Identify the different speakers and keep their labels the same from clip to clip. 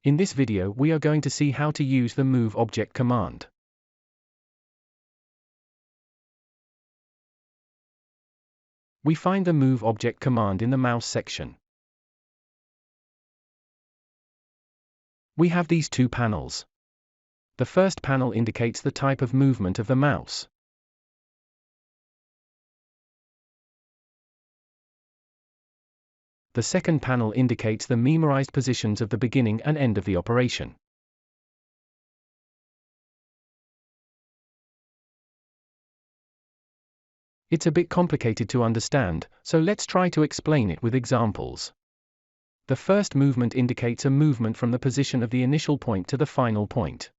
Speaker 1: In this video we are going to see how to use the move object command. We find the move object command in the mouse section. We have these two panels. The first panel indicates the type of movement of the mouse. The second panel indicates the memorized positions of the beginning and end of the operation. It's a bit complicated to understand, so let's try to explain it with examples. The first movement indicates a movement from the position of the initial point to the final point.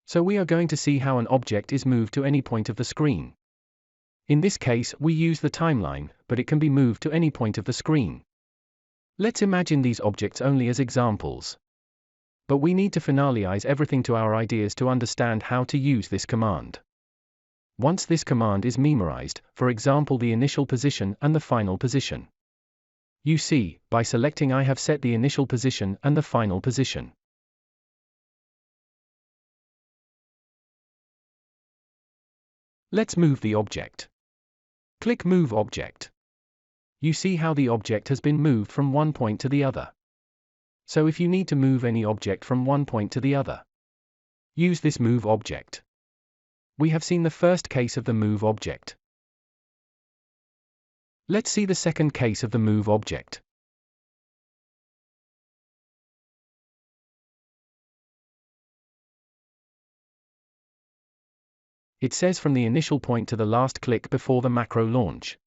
Speaker 1: So we are going to see how an object is moved to any point of the screen. In this case, we use the timeline, but it can be moved to any point of the screen. Let's imagine these objects only as examples. But we need to finalize everything to our ideas to understand how to use this command. Once this command is memorized, for example the initial position and the final position. You see, by selecting I have set the initial position and the final position. Let's move the object. Click Move Object. You see how the object has been moved from one point to the other. So if you need to move any object from one point to the other, use this Move Object. We have seen the first case of the Move Object. Let's see the second case of the Move Object. It says from the initial point to the last click before the macro launch.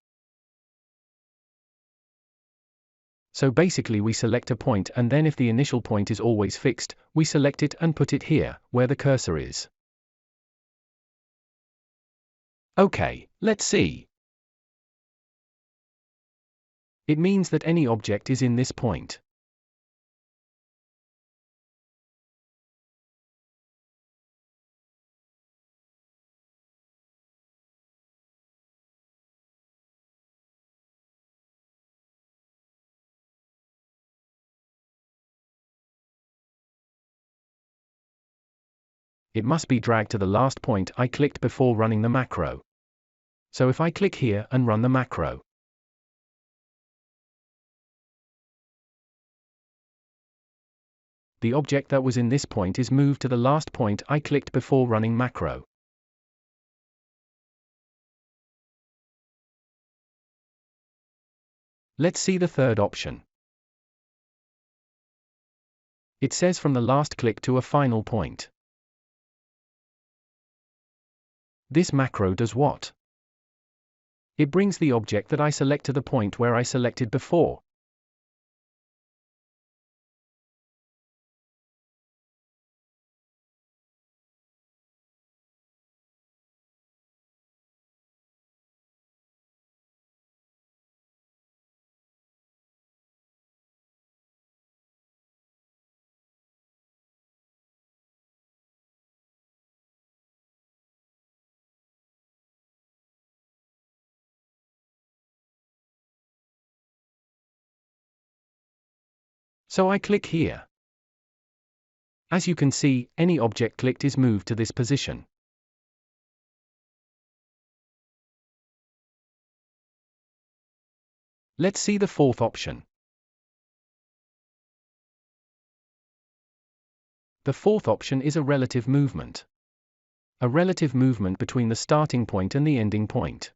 Speaker 1: So basically we select a point and then if the initial point is always fixed, we select it and put it here, where the cursor is. Okay, let's see. It means that any object is in this point. It must be dragged to the last point I clicked before running the macro. So if I click here and run the macro, the object that was in this point is moved to the last point I clicked before running macro. Let's see the third option. It says from the last click to a final point. This macro does what? It brings the object that I select to the point where I selected before. So I click here. As you can see, any object clicked is moved to this position. Let's see the fourth option. The fourth option is a relative movement. A relative movement between the starting point and the ending point.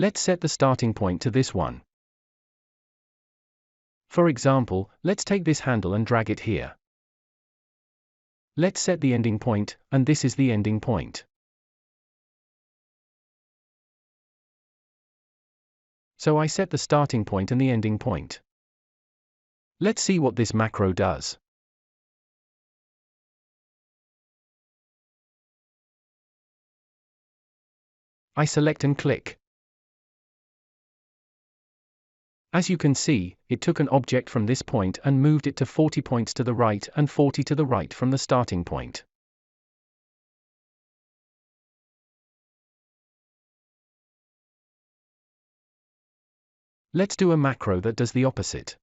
Speaker 1: Let's set the starting point to this one. For example, let's take this handle and drag it here. Let's set the ending point, and this is the ending point. So I set the starting point and the ending point. Let's see what this macro does. I select and click. As you can see, it took an object from this point and moved it to 40 points to the right and 40 to the right from the starting point. Let's do a macro that does the opposite.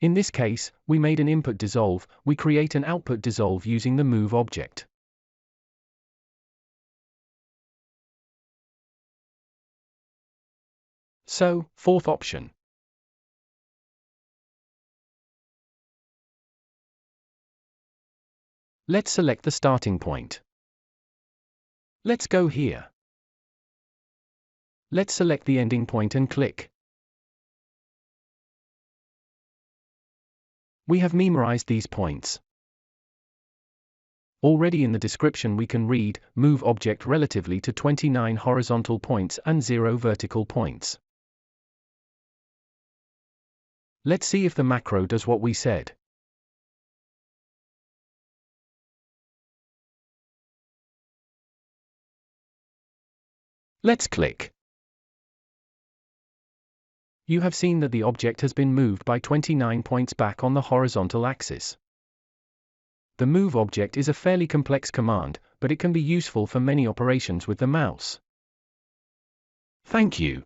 Speaker 1: In this case, we made an input dissolve, we create an output dissolve using the move object. So, fourth option. Let's select the starting point. Let's go here. Let's select the ending point and click. We have memorized these points. Already in the description we can read, move object relatively to 29 horizontal points and 0 vertical points. Let's see if the macro does what we said. Let's click. You have seen that the object has been moved by 29 points back on the horizontal axis. The move object is a fairly complex command, but it can be useful for many operations with the mouse. Thank you.